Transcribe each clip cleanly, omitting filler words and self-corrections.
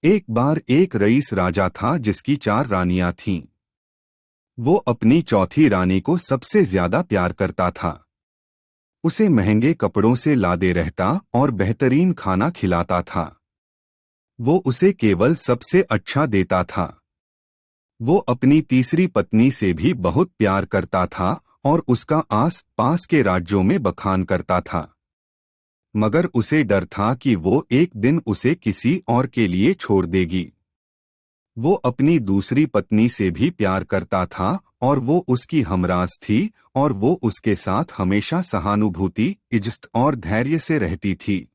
एक बार एक रईस राजा था जिसकी 4 रानियां थीं। वो अपनी चौथी रानी को सबसे ज्यादा प्यार करता था। उसे महंगे कपड़ों से लादे रहता और बेहतरीन खाना खिलाता था। वो उसे केवल सबसे अच्छा देता था। वो अपनी तीसरी पत्नी से भी बहुत प्यार करता था और उसका आस पास के राज्यों में बखान करता था। मगर उसे डर था कि वो एक दिन उसे किसी और के लिए छोड़ देगी। वो अपनी दूसरी पत्नी से भी प्यार करता था और वो उसकी हमराज थी और वो उसके साथ हमेशा सहानुभूति, इज्जत और धैर्य से रहती थी।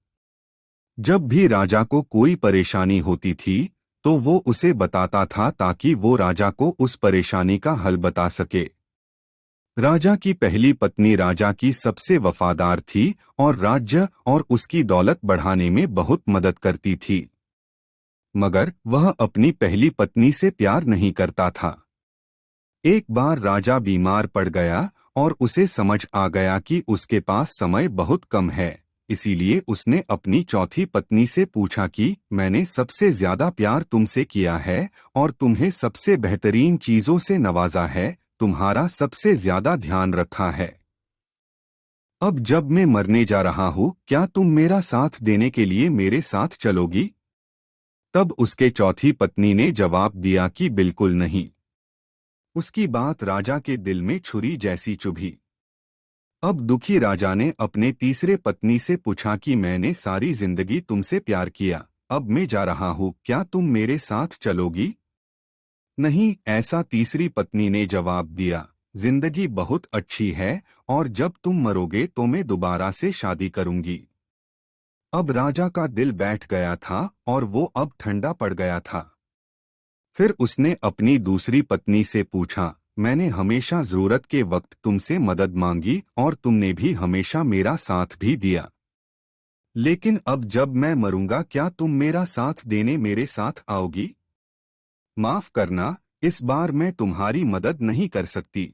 जब भी राजा को कोई परेशानी होती थी तो वो उसे बताता था ताकि वो राजा को उस परेशानी का हल बता सके। राजा की पहली पत्नी राजा की सबसे वफादार थी और राज्य और उसकी दौलत बढ़ाने में बहुत मदद करती थी। मगर वह अपनी पहली पत्नी से प्यार नहीं करता था। एक बार राजा बीमार पड़ गया और उसे समझ आ गया कि उसके पास समय बहुत कम है। इसीलिए उसने अपनी चौथी पत्नी से पूछा कि मैंने सबसे ज्यादा प्यार तुमसे किया है और तुम्हें सबसे बेहतरीन चीजों से नवाजा है, तुम्हारा सबसे ज्यादा ध्यान रखा है। अब जब मैं मरने जा रहा हूँ, क्या तुम मेरा साथ देने के लिए मेरे साथ चलोगी? तब उसके चौथी पत्नी ने जवाब दिया कि बिल्कुल नहीं। उसकी बात राजा के दिल में छुरी जैसी चुभी। अब दुखी राजा ने अपने तीसरे पत्नी से पूछा कि मैंने सारी जिंदगी तुमसे प्यार किया, अब मैं जा रहा हूँ, क्या तुम मेरे साथ चलोगी? नहीं, ऐसा तीसरी पत्नी ने जवाब दिया। जिंदगी बहुत अच्छी है और जब तुम मरोगे तो मैं दोबारा से शादी करूंगी। अब राजा का दिल बैठ गया था और वो अब ठंडा पड़ गया था। फिर उसने अपनी दूसरी पत्नी से पूछा, मैंने हमेशा जरूरत के वक्त तुमसे मदद मांगी और तुमने भी हमेशा मेरा साथ भी दिया। लेकिन अब जब मैं मरूंगा, क्या तुम मेरा साथ देने मेरे साथ आओगी? माफ करना, इस बार मैं तुम्हारी मदद नहीं कर सकती।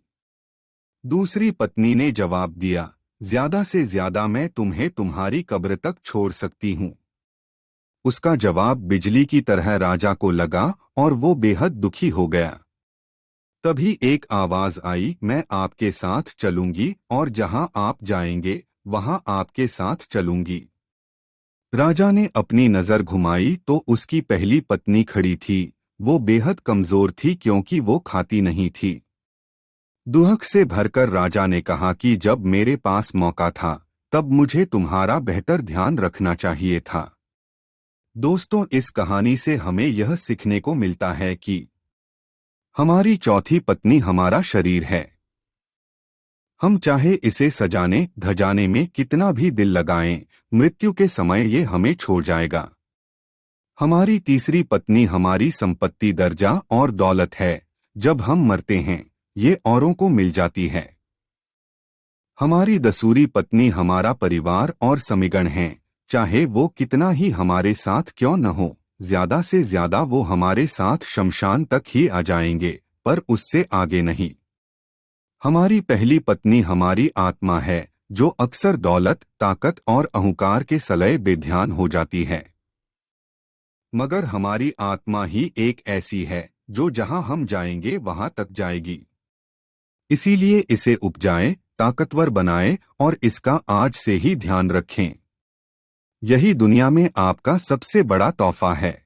दूसरी पत्नी ने जवाब दिया, ज्यादा से ज्यादा मैं तुम्हें तुम्हारी कब्र तक छोड़ सकती हूँ। उसका जवाब बिजली की तरह राजा को लगा और वो बेहद दुखी हो गया। तभी एक आवाज आई, मैं आपके साथ चलूंगी और जहां आप जाएंगे वहां आपके साथ चलूंगी। राजा ने अपनी नजर घुमाई तो उसकी पहली पत्नी खड़ी थी। वो बेहद कमजोर थी क्योंकि वो खाती नहीं थी। दुहक से भरकर राजा ने कहा कि जब मेरे पास मौका था तब मुझे तुम्हारा बेहतर ध्यान रखना चाहिए था। दोस्तों, इस कहानी से हमें यह सीखने को मिलता है कि हमारी चौथी पत्नी हमारा शरीर है। हम चाहे इसे सजाने धजाने में कितना भी दिल लगाएं, मृत्यु के समय ये हमें छोड़ जाएगा। हमारी तीसरी पत्नी हमारी संपत्ति, दर्जा और दौलत है। जब हम मरते हैं ये औरों को मिल जाती है। हमारी दसूरी पत्नी हमारा परिवार और समीगण हैं। चाहे वो कितना ही हमारे साथ क्यों न हो, ज्यादा से ज्यादा वो हमारे साथ शमशान तक ही आ जाएंगे, पर उससे आगे नहीं। हमारी पहली पत्नी हमारी आत्मा है जो अक्सर दौलत, ताकत और अहंकार के सलए बेध्यान हो जाती है। मगर हमारी आत्मा ही एक ऐसी है जो जहां हम जाएंगे वहां तक जाएगी। इसीलिए इसे उपजाएं, ताकतवर बनाएं और इसका आज से ही ध्यान रखें। यही दुनिया में आपका सबसे बड़ा तोहफा है।